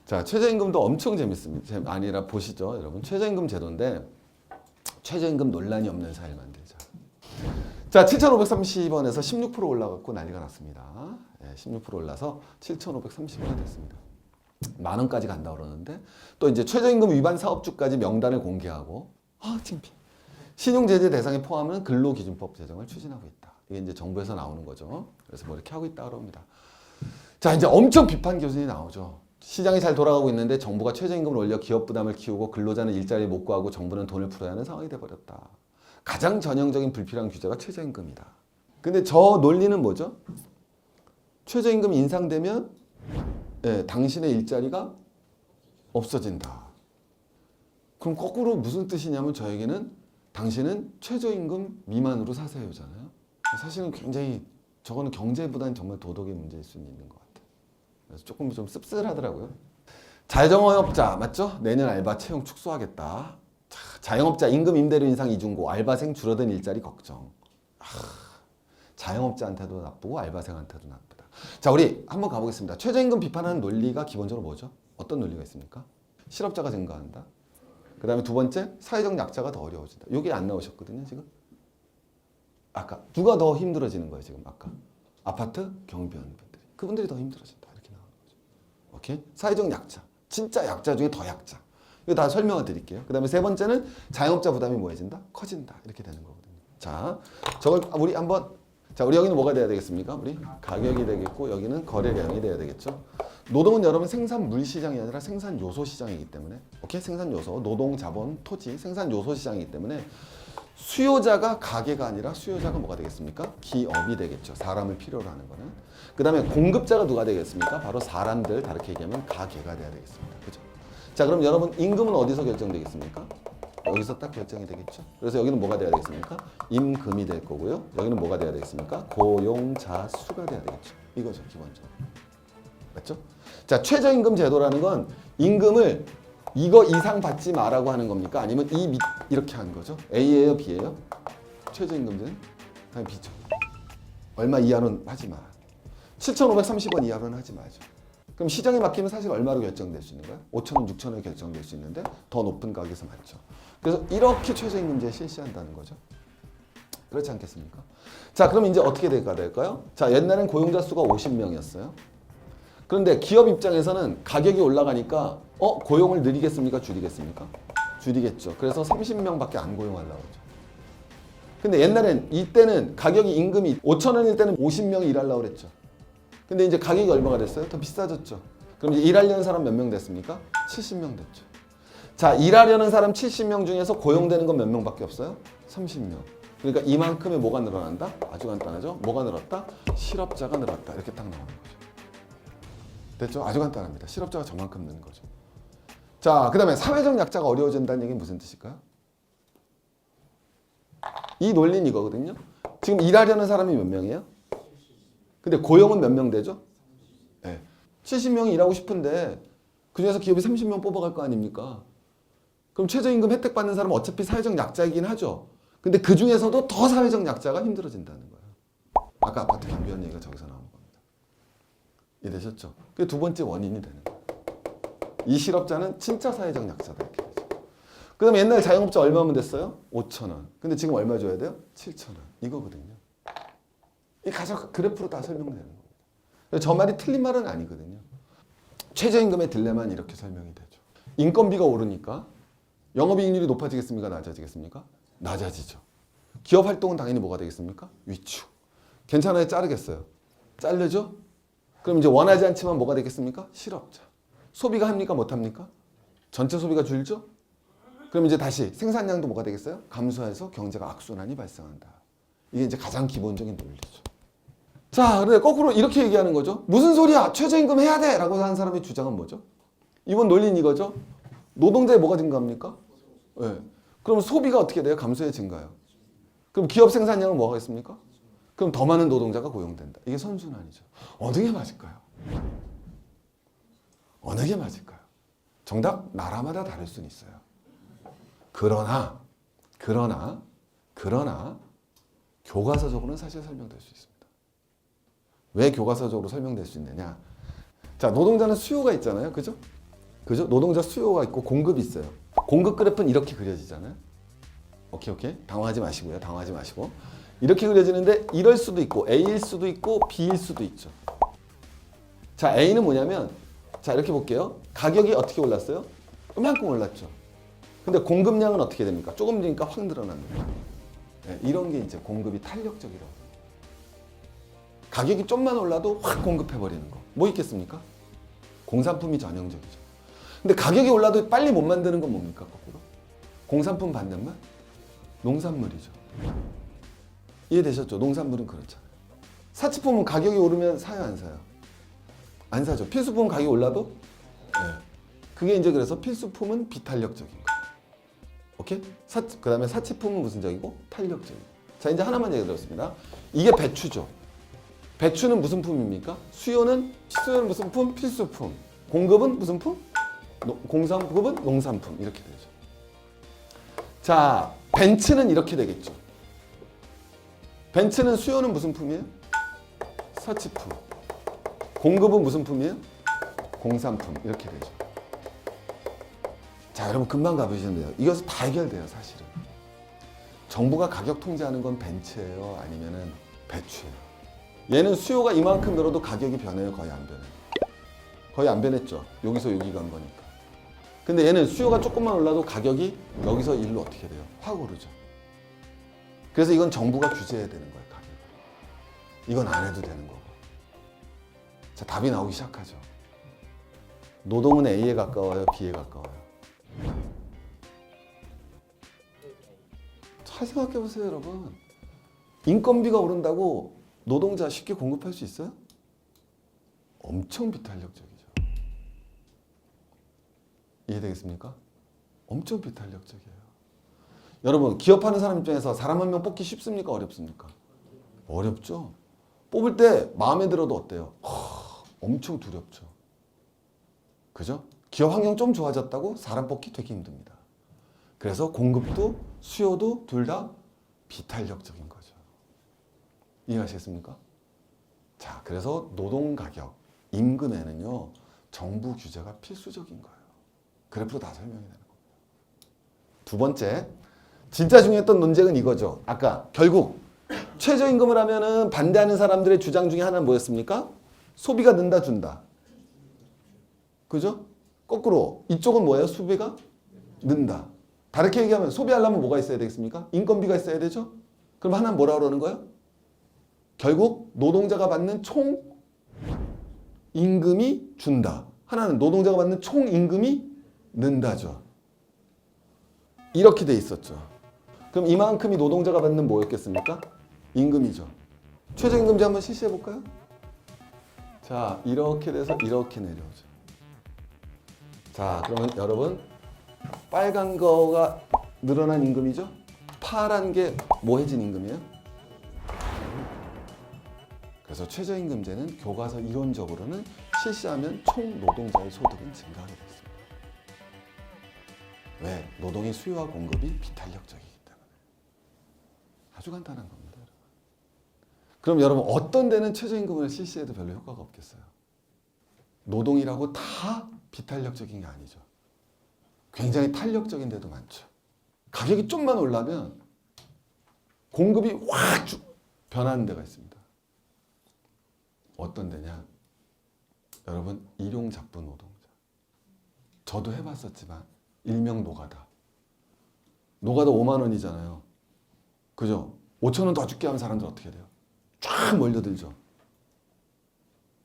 자, 최저임금도 엄청 재밌습니다. 아니라 보시죠, 여러분. 최저임금 제도인데 최저임금 논란이 없는 사회를 만들자. 자, 7,530원에서 16% 올라갔고 난리가 났습니다. 16% 올라서 7,530원이 됐습니다. 만 원까지 간다 그러는데 또 이제 최저임금 위반 사업주까지 명단을 공개하고 창피해. 신용제재 대상에 포함은 근로기준법 제정을 추진하고 있다. 이게 이제 정부에서 나오는 거죠. 그래서 뭐 이렇게 하고 있다 그럽니다. 자, 이제 엄청 비판 교준이 나오죠. 시장이 잘 돌아가고 있는데 정부가 최저임금을 올려 기업 부담을 키우고 근로자는 일자리를 못 구하고 정부는 돈을 풀어야 하는 상황이 돼버렸다. 가장 전형적인 불필요한 규제가 최저임금이다. 근데 저 논리는 뭐죠? 최저임금이 인상되면 당신의 일자리가 없어진다. 그럼 거꾸로 무슨 뜻이냐면 저에게는 당신은 최저임금 미만으로 사세요잖아요. 사실은 굉장히 저거는 경제보다는 정말 도덕의 문제일 수 있는 것 같아요. 그래서 조금 좀 씁쓸하더라고요. 자영업자 맞죠? 내년 알바 채용 축소하겠다. 자영업자 임금 임대료 인상 이중고 알바생 줄어든 일자리 걱정. 자영업자한테도 나쁘고 알바생한테도 나쁘다. 자, 우리 한번 가보겠습니다. 최저임금 비판하는 논리가 기본적으로 뭐죠? 어떤 논리가 있습니까? 실업자가 증가한다. 그 다음에 두 번째, 사회적 약자가 더 어려워진다. 이게 안 나오셨거든요, 지금. 아까 누가 더 힘들어지는 거예요, 지금 아까? 아파트 경비원분들이. 그분들이 더 힘들어진다. 이렇게 나오는 거죠. 오케이? 사회적 약자. 진짜 약자 중에 더 약자. 이거 다 설명을 드릴게요. 그 다음에 세 번째는 자영업자 부담이 뭐해진다? 커진다. 이렇게 되는 거거든요. 자, 저걸 우리 한번 자, 우리 여기는 뭐가 돼야 되겠습니까? 우리 가격이 되겠고 여기는 거래량이 돼야 되겠죠. 노동은 여러분 생산물 시장이 아니라 생산 요소 시장이기 때문에 오케이? 생산 요소, 노동, 자본, 토지, 생산 요소 시장이기 때문에 수요자가 가게가 아니라 수요자가 뭐가 되겠습니까? 기업이 되겠죠. 사람을 필요로 하는 거는. 그 다음에 공급자가 누가 되겠습니까? 바로 사람들, 다르게 얘기하면 가게가 돼야 되겠습니다. 그죠? 자, 그럼 여러분 임금은 어디서 결정되겠습니까? 여기서 딱 결정이 되겠죠. 그래서 여기는 뭐가 돼야 되겠습니까? 임금이 될 거고요. 여기는 뭐가 돼야 되겠습니까? 고용자 수가 돼야 되겠죠. 이거죠, 기본적으로. 맞죠? 자, 최저임금 제도라는 건 임금을 이거 이상 받지 마라고 하는 겁니까? 아니면 이렇게 하는 거죠? A예요, B예요? 최저임금제는? 당연히 B죠. 얼마 이하로는 하지 마. 7,530원 이하로는 하지 마죠. 그럼 시장에 맡기면 사실 얼마로 결정될 수 있는 거야? 5,000원, 6,000원에 결정될 수 있는데 더 높은 가격에서 맞죠. 그래서 이렇게 최저임금제 실시한다는 거죠. 그렇지 않겠습니까? 자, 그럼 이제 어떻게 될까요? 자, 옛날엔 고용자 수가 50명이었어요. 그런데 기업 입장에서는 가격이 올라가니까 고용을 늘리겠습니까? 줄이겠습니까? 줄이겠죠. 그래서 30명밖에 안 고용하려고 그러죠. 근데 옛날엔 이때는 가격이 임금이 5,000원일 때는 50명이 일하려고 그랬죠. 근데 이제 가격이 얼마가 됐어요? 더 비싸졌죠. 그럼 이제 일하려는 사람 몇 명 됐습니까? 70명 됐죠. 자, 일하려는 사람 70명 중에서 고용되는 건 몇 명밖에 없어요? 30명. 그러니까 이만큼의 뭐가 늘어난다? 아주 간단하죠. 뭐가 늘었다? 실업자가 늘었다. 이렇게 딱 나오는 거죠. 됐죠? 아주 간단합니다. 실업자가 저만큼 느는 거죠. 자, 그 다음에 사회적 약자가 어려워진다는 얘기는 무슨 뜻일까요? 이 논리는 이거거든요. 지금 일하려는 사람이 몇 명이에요? 근데 고용은 몇 명 되죠? 네. 70명이 일하고 싶은데 그중에서 기업이 30명 뽑아갈 거 아닙니까? 그럼 최저임금 혜택 받는 사람은 어차피 사회적 약자이긴 하죠. 근데 그 중에서도 더 사회적 약자가 힘들어진다는 거예요. 아까 아파트 경비원 얘기가 저기서 나온 겁니다. 이해되셨죠? 그게 두 번째 원인이 되는 거예요. 이 실업자는 진짜 사회적 약자다 이렇게 되죠. 그 다음에 옛날 자영업자 얼마면 됐어요? 5,000원. 근데 지금 얼마 줘야 돼요? 7,000원. 이거거든요. 이 가장 그래프로 다 설명되는 겁니다. 저 말이 틀린 말은 아니거든요. 최저임금의 딜레마는 이렇게 설명이 되죠. 인건비가 오르니까 영업이익률이 높아지겠습니까? 낮아지겠습니까? 낮아지죠. 기업 활동은 당연히 뭐가 되겠습니까? 위축. 괜찮아요? 자르겠어요. 자르죠? 그럼 이제 원하지 않지만 뭐가 되겠습니까? 실업자. 소비가 합니까? 못합니까? 전체 소비가 줄죠? 그럼 이제 다시 생산량도 뭐가 되겠어요? 감소해서 경제가 악순환이 발생한다. 이게 이제 가장 기본적인 논리죠. 자, 근데 거꾸로 이렇게 얘기하는 거죠. 무슨 소리야? 최저임금 해야 돼! 라고 하는 사람의 주장은 뭐죠? 이번 논리는 이거죠. 노동자의 뭐가 증가합니까? 네. 그럼 소비가 어떻게 돼요? 감소해 증가요. 그럼 기업 생산량은 뭐가 있습니까? 그럼 더 많은 노동자가 고용된다. 이게 선순환이죠. 어느 게 맞을까요? 어느 게 맞을까요? 정답 나라마다 다를 수는 있어요. 그러나 교과서적으로는 사실 설명될 수 있습니다. 왜 교과서적으로 설명될 수 있느냐? 자, 노동자는 수요가 있잖아요. 그죠? 그죠? 노동자 수요가 있고 공급이 있어요. 공급 그래프는 이렇게 그려지잖아요. 오케이. 당황하지 마시고요. 당황하지 마시고. 이렇게 그려지는데 이럴 수도 있고 A일 수도 있고 B일 수도 있죠. 자, A는 뭐냐면 자, 이렇게 볼게요. 가격이 어떻게 올랐어요? 이만큼 올랐죠. 근데 공급량은 어떻게 됩니까? 조금 되니까 확 늘어납니다. 네, 이런 게 이제 공급이 탄력적이라고. 가격이 좀만 올라도 확 공급해버리는 거. 뭐 있겠습니까? 공산품이 전형적이죠. 근데 가격이 올라도 빨리 못 만드는 건 뭡니까? 거꾸로? 공산품 반대만? 농산물이죠. 이해되셨죠? 농산물은 그렇잖아요. 사치품은 가격이 오르면 사요, 안 사요? 안 사죠. 필수품은 가격이 올라도? 네. 그게 이제 그래서 필수품은 비탄력적인 거. 오케이? 그 다음에 사치품은 무슨 적이고? 탄력적이고. 자, 이제 하나만 얘기 들었습니다. 이게 배추죠. 배추는 무슨 품입니까? 수요는 무슨 품? 필수품. 공급은 무슨 품? 공산품은 농산품. 이렇게 되죠. 자, 벤츠는 이렇게 되겠죠. 벤츠는 수요는 무슨 품이에요? 사치품. 공급은 무슨 품이에요? 공산품. 이렇게 되죠. 자, 여러분 금방 가보시면 돼요. 이것은 다 해결돼요, 사실은. 정부가 가격 통제하는 건 벤츠예요? 아니면은 배추예요? 얘는 수요가 이만큼 늘어도 가격이 변해요? 거의 안 변해요? 거의 안 변했죠. 여기서 여기 간 거니까. 근데 얘는 수요가 조금만 올라도 가격이 여기서 일로 어떻게 돼요? 확 오르죠. 그래서 이건 정부가 규제해야 되는 거예요, 가격을. 이건 안 해도 되는 거고. 자, 답이 나오기 시작하죠. 노동은 A에 가까워요, B에 가까워요? 잘 생각해 보세요, 여러분. 인건비가 오른다고 노동자 쉽게 공급할 수 있어요? 엄청 비탄력적이죠. 이해되겠습니까? 엄청 비탄력적이에요. 여러분, 기업하는 사람 입장에서 사람 한 명 뽑기 쉽습니까? 어렵습니까? 어렵죠. 뽑을 때 마음에 들어도 어때요? 엄청 두렵죠. 그죠? 기업 환경 좀 좋아졌다고 사람 뽑기 되게 힘듭니다. 그래서 공급도 수요도 둘 다 비탄력적인 거죠. 이해하시겠습니까? 자, 그래서 노동 가격, 임금에는요, 정부 규제가 필수적인 거예요. 그래프로 다 설명이 되는 겁니다. 두 번째, 진짜 중요했던 논쟁은 이거죠. 아까 결국 최저임금을 하면은 반대하는 사람들의 주장 중에 하나는 뭐였습니까? 소비가 는다 준다. 그죠? 거꾸로 이쪽은 뭐예요? 소비가 는다. 다르게 얘기하면 소비하려면 뭐가 있어야 되겠습니까? 인건비가 있어야 되죠? 그럼 하나는 뭐라 그러는 거예요? 결국 노동자가 받는 총 임금이 준다. 하나는 노동자가 받는 총 임금이 는다죠. 이렇게 돼 있었죠. 그럼 이만큼이 노동자가 받는 뭐였겠습니까? 임금이죠. 최저임금제 한번 실시해 볼까요? 자, 이렇게 돼서 이렇게 내려오죠. 자, 그러면 여러분, 빨간 거가 늘어난 임금이죠? 파란 게 뭐해진 임금이에요? 그래서 최저임금제는 교과서 이론적으로는 실시하면 총 노동자의 소득은 증가하게 돼 있습니다. 왜? 노동의 수요와 공급이 비탄력적이기 때문에. 아주 간단한 겁니다. 여러분. 그럼 여러분, 어떤 데는 최저임금을 실시해도 별로 효과가 없겠어요? 노동이라고 다 비탄력적인 게 아니죠. 굉장히 탄력적인 데도 많죠. 가격이 좀만 올라면 공급이 확 변하는 데가 있습니다. 어떤 데냐? 여러분, 일용작부 노동자. 저도 해봤었지만 일명 노가다. 노가다 5만 원이잖아요. 그죠? 5천 원 더 줄게 하면 사람들 어떻게 돼요? 쫙 몰려들죠.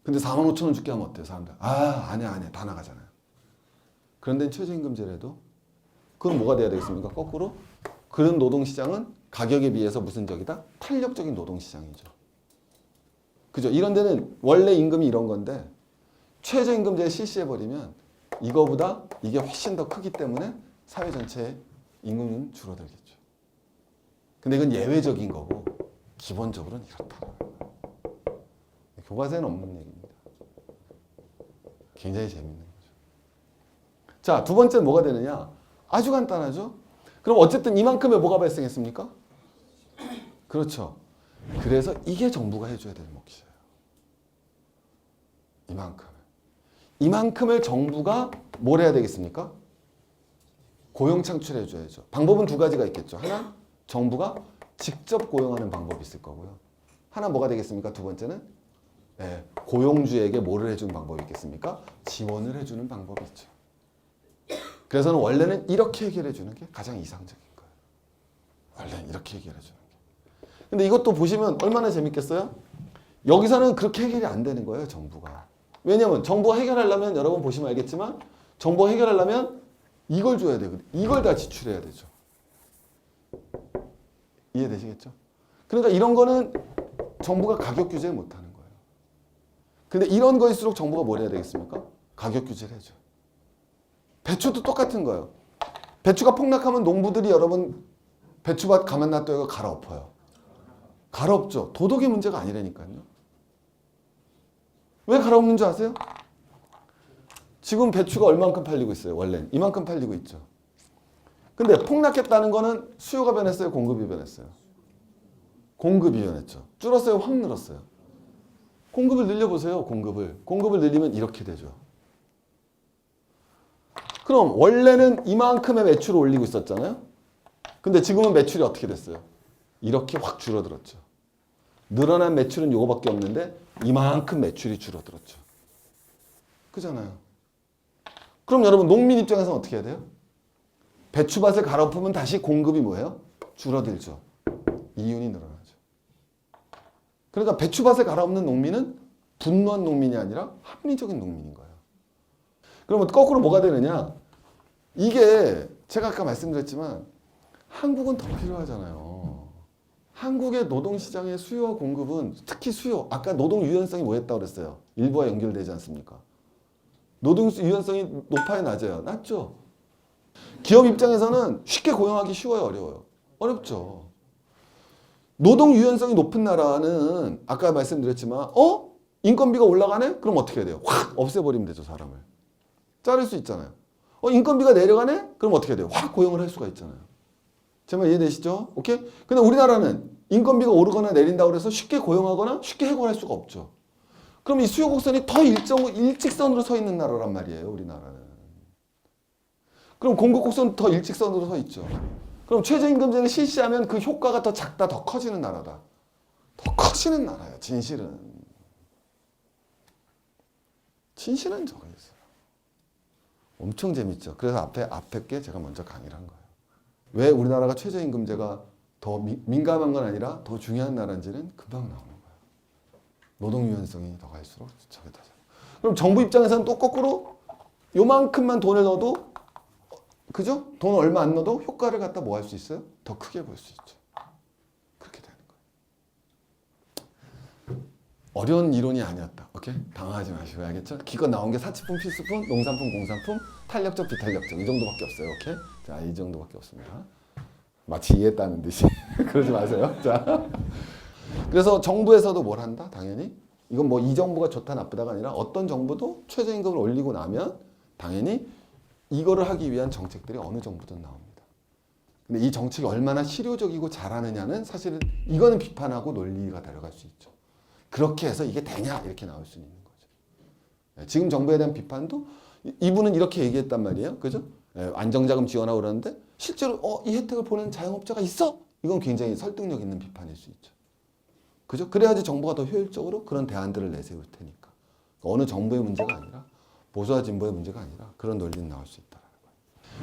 근데 4만 5천 원 줄게 하면 어때요, 사람들? 안 해. 다 나가잖아요. 그런데 최저임금제라도 그건 뭐가 돼야 되겠습니까? 거꾸로 그런 노동시장은 가격에 비해서 무슨 적이다? 탄력적인 노동시장이죠. 그죠? 이런 데는 원래 임금이 이런 건데 최저임금제 실시해버리면 이거보다 이게 훨씬 더 크기 때문에 사회 전체의 임금은 줄어들겠죠. 근데 이건 예외적인 거고 기본적으로는 이렇다. 교과서에는 없는 얘기입니다. 굉장히 재밌는 거죠. 자, 두 번째는 뭐가 되느냐? 아주 간단하죠? 그럼 어쨌든 이만큼의 뭐가 발생했습니까? 그렇죠. 그래서 이게 정부가 해줘야 될 몫이에요. 이만큼. 이만큼을 정부가 뭘 해야 되겠습니까? 고용 창출해 줘야죠. 방법은 두 가지가 있겠죠. 하나, 정부가 직접 고용하는 방법이 있을 거고요. 하나 뭐가 되겠습니까? 두 번째는 고용주에게 뭐를 해주는 방법이 있겠습니까? 지원을 해주는 방법이 있죠. 그래서는 원래는 이렇게 해결해 주는 게 가장 이상적인 거예요. 원래는 이렇게 해결해 주는 게. 근데 이것도 보시면 얼마나 재밌겠어요? 여기서는 그렇게 해결이 안 되는 거예요, 정부가. 왜냐면 정부가 해결하려면 여러분 보시면 알겠지만 정부가 해결하려면 이걸 줘야 되거든요. 이걸 다 지출해야 되죠. 이해되시겠죠? 그러니까 이런 거는 정부가 가격 규제를 못 하는 거예요. 근데 이런 거일수록 정부가 뭘 해야 되겠습니까? 가격 규제를 해줘. 배추도 똑같은 거예요. 배추가 폭락하면 농부들이 여러분 배추밭 가만 놔둬요, 갈아엎어요. 갈아엎죠. 도덕의 문제가 아니라니까요. 왜 갈아엎는 줄 아세요? 지금 배추가 얼만큼 팔리고 있어요, 원래는. 이만큼 팔리고 있죠. 근데 폭락했다는 거는 수요가 변했어요, 공급이 변했어요? 공급이 변했죠. 줄었어요, 확 늘었어요? 공급을 늘려보세요, 공급을. 공급을 늘리면 이렇게 되죠. 그럼 원래는 이만큼의 매출을 올리고 있었잖아요? 근데 지금은 매출이 어떻게 됐어요? 이렇게 확 줄어들었죠. 늘어난 매출은 이거밖에 없는데 이만큼 매출이 줄어들었죠. 그잖아요. 그럼 여러분 농민 입장에서는 어떻게 해야 돼요? 배추밭을 갈아엎으면 다시 공급이 뭐예요? 줄어들죠. 이윤이 늘어나죠. 그러니까 배추밭을 갈아엎는 농민은 분노한 농민이 아니라 합리적인 농민인 거예요. 그러면 거꾸로 뭐가 되느냐? 이게 제가 아까 말씀드렸지만 한국은 더 필요하잖아요. 한국의 노동시장의 수요와 공급은 특히 수요. 아까 노동 유연성이 뭐였다고 그랬어요? 일부와 연결되지 않습니까? 노동 유연성이 높아요, 낮아요? 낮죠. 기업 입장에서는 쉽게 고용하기 쉬워요, 어려워요? 어렵죠. 노동 유연성이 높은 나라는 아까 말씀드렸지만 인건비가 올라가네? 그럼 어떻게 해야 돼요? 확 없애버리면 되죠, 사람을. 자를 수 있잖아요. 인건비가 내려가네? 그럼 어떻게 해야 돼요? 확 고용을 할 수가 있잖아요. 제 말 이해되시죠? 오케이? 근데 우리나라는 인건비가 오르거나 내린다고 해서 쉽게 고용하거나 쉽게 해고할 수가 없죠. 그럼 이 수요 곡선이 더 일직선으로 서 있는 나라란 말이에요, 우리나라는. 그럼 공급 곡선은 더 일직선으로 서 있죠. 그럼 최저임금제를 실시하면 그 효과가 더 작다, 더 커지는 나라다. 더 커지는 나라예요, 진실은. 진실은 저거 있어요. 엄청 재밌죠. 그래서 앞에 게 제가 먼저 강의를 한 거예요. 왜 우리나라가 최저임금제가 더 민감한 건 아니라 더 중요한 나라인지는 금방 나오는 거예요. 노동 유연성이 더 갈수록 저게 더. 그럼 정부 입장에서는 또 거꾸로 요만큼만 돈을 넣어도 그죠? 돈 얼마 안 넣어도 효과를 갖다 뭐 할 수 있어요? 더 크게 볼 수 있죠. 그렇게 되는 거예요. 어려운 이론이 아니었다. 오케이? 당황하지 마시고 알겠죠? 기껏 나온 게 사치품, 필수품, 농산품, 공산품, 탄력적, 비탄력적 이 정도밖에 없어요. 오케이? 자, 이 정도밖에 없습니다. 마치 이해했다는 듯이 그러지 마세요. 자, 그래서 정부에서도 뭘 한다? 당연히 이건 뭐 이 정부가 좋다 나쁘다가 아니라 어떤 정부도 최저임금을 올리고 나면 당연히 이거를 하기 위한 정책들이 어느 정부든 나옵니다. 근데 이 정책이 얼마나 실효적이고 잘하느냐는 사실은 이거는 비판하고 논리가 데려갈 수 있죠. 그렇게 해서 이게 되냐 이렇게 나올 수 있는 거죠. 지금 정부에 대한 비판도 이분은 이렇게 얘기했단 말이에요. 그죠? 안정자금 지원하고 그러는데 실제로 이 혜택을 보는 자영업자가 있어? 이건 굉장히 설득력 있는 비판일 수 있죠. 그죠? 그래야지 정부가 더 효율적으로 그런 대안들을 내세울 테니까. 어느 정부의 문제가 아니라 보수와 진보의 문제가 아니라 그런 논리는 나올 수 있다는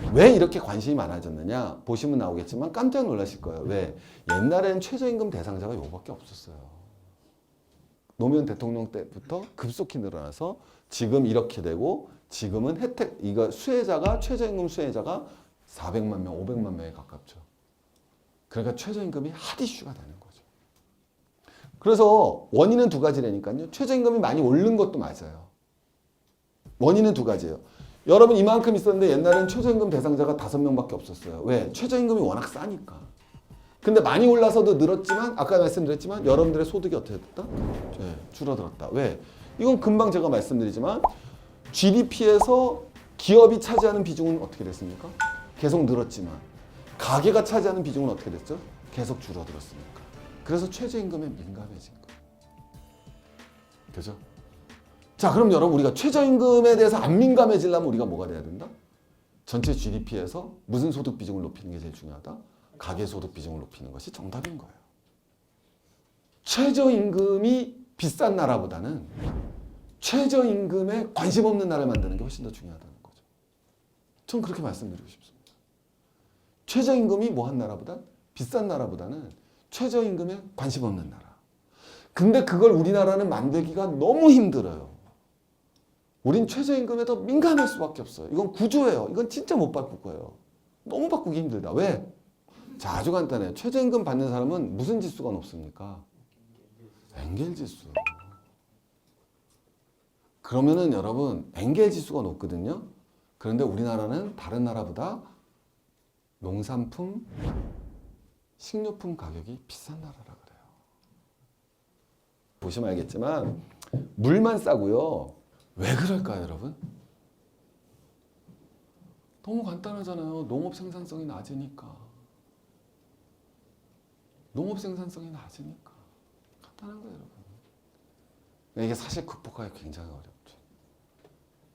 거예요. 왜 이렇게 관심이 많아졌느냐? 보시면 나오겠지만 깜짝 놀라실 거예요. 왜? 옛날에는 최저임금 대상자가 요거밖에 없었어요. 노무현 대통령 때부터 급속히 늘어나서 지금 이렇게 되고 지금은 혜택, 이거 수혜자가 최저임금 수혜자가 400만 명, 500만 명에 가깝죠. 그러니까 최저임금이 핫 이슈가 되는 거죠. 그래서 원인은 두 가지라니까요. 최저임금이 많이 오른 것도 맞아요. 원인은 두 가지예요. 여러분 이만큼 있었는데 옛날엔 최저임금 대상자가 5명밖에 없었어요. 왜? 최저임금이 워낙 싸니까. 근데 많이 올라서도 늘었지만 아까 말씀드렸지만 여러분들의 소득이 어떻게 됐다? 네, 줄어들었다. 왜? 이건 금방 제가 말씀드리지만 GDP에서 기업이 차지하는 비중은 어떻게 됐습니까? 계속 늘었지만 가계가 차지하는 비중은 어떻게 됐죠? 계속 줄어들었으니까. 그래서 최저임금에 민감해진 거예요. 그죠? 자, 그럼 여러분 우리가 최저임금에 대해서 안 민감해지려면 우리가 뭐가 돼야 된다? 전체 GDP에서 무슨 소득 비중을 높이는 게 제일 중요하다? 가계소득 비중을 높이는 것이 정답인 거예요. 최저임금이 비싼 나라보다는 최저임금에 관심 없는 나라를 만드는 게 훨씬 더 중요하다는 거죠. 전 그렇게 말씀드리고 싶습니다. 최저임금이 뭐한 나라보다 비싼 나라보다는 최저임금에 관심 없는 나라. 근데 그걸 우리나라는 만들기가 너무 힘들어요. 우린 최저임금에 더 민감할 수밖에 없어요. 이건 구조예요. 이건 진짜 못 바꿀 거예요. 너무 바꾸기 힘들다. 왜? 자, 아주 간단해요. 최저임금 받는 사람은 무슨 지수가 높습니까? 엥겔 지수. 그러면은 여러분 엥겔 지수가 높거든요. 그런데 우리나라는 다른 나라보다 농산품, 식료품 가격이 비싼 나라라 그래요. 보시면 알겠지만 물만 싸고요. 왜 그럴까요, 여러분? 너무 간단하잖아요. 농업 생산성이 낮으니까. 농업 생산성이 낮으니까. 간단한 거예요, 여러분. 이게 사실 극복하기 굉장히 어렵죠.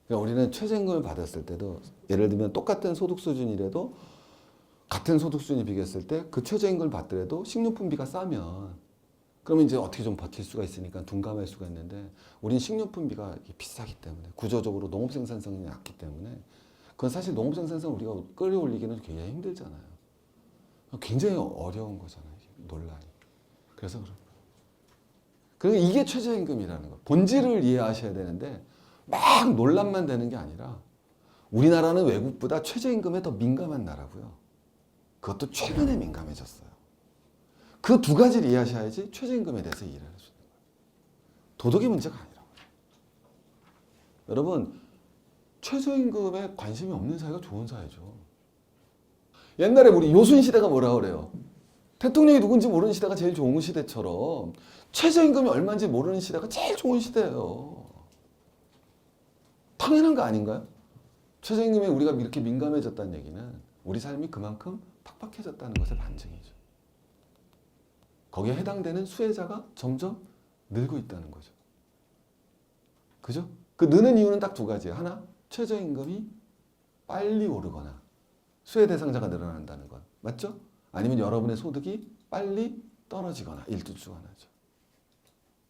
그러니까 우리는 최저임금을 받았을 때도 예를 들면 똑같은 소득 수준이라도 같은 소득 수준이 비교했을 때 그 최저임금을 받더라도 식료품비가 싸면 그러면 이제 어떻게 좀 버틸 수가 있으니까 둔감할 수가 있는데 우린 식료품비가 비싸기 때문에 구조적으로 농업 생산성이 약기 때문에 그건 사실 농업 생산성을 우리가 끌어올리기는 굉장히 힘들잖아요. 굉장히 어려운 거잖아요. 논란이. 그래서 그런 거예요. 그러니까 이게 최저임금이라는 거. 본질을 이해하셔야 되는데 막 논란만 되는 게 아니라 우리나라는 외국보다 최저임금에 더 민감한 나라고요. 그것도 최근에 민감해졌어요. 그 두 가지를 이해하셔야지 최저임금에 대해서 이해를 해주는 거예요. 도덕의 문제가 아니라고요. 여러분, 최저임금에 관심이 없는 사회가 좋은 사회죠. 옛날에 우리 요순 시대가 뭐라 그래요? 대통령이 누군지 모르는 시대가 제일 좋은 시대처럼 최저임금이 얼마인지 모르는 시대가 제일 좋은 시대예요. 당연한 거 아닌가요? 최저임금에 우리가 이렇게 민감해졌다는 얘기는 우리 삶이 그만큼 팍팍해졌다는 것의 반증이죠. 거기에 해당되는 수혜자가 점점 늘고 있다는 거죠. 그죠? 그 느는 이유는 딱 두 가지예요. 하나, 최저임금이 빨리 오르거나 수혜 대상자가 늘어난다는 것. 맞죠? 아니면 여러분의 소득이 빨리 떨어지거나 일두주거나죠.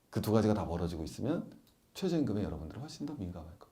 그 두 가지가 다 벌어지고 있으면 최저임금에 여러분들은 훨씬 더 민감할 거예요.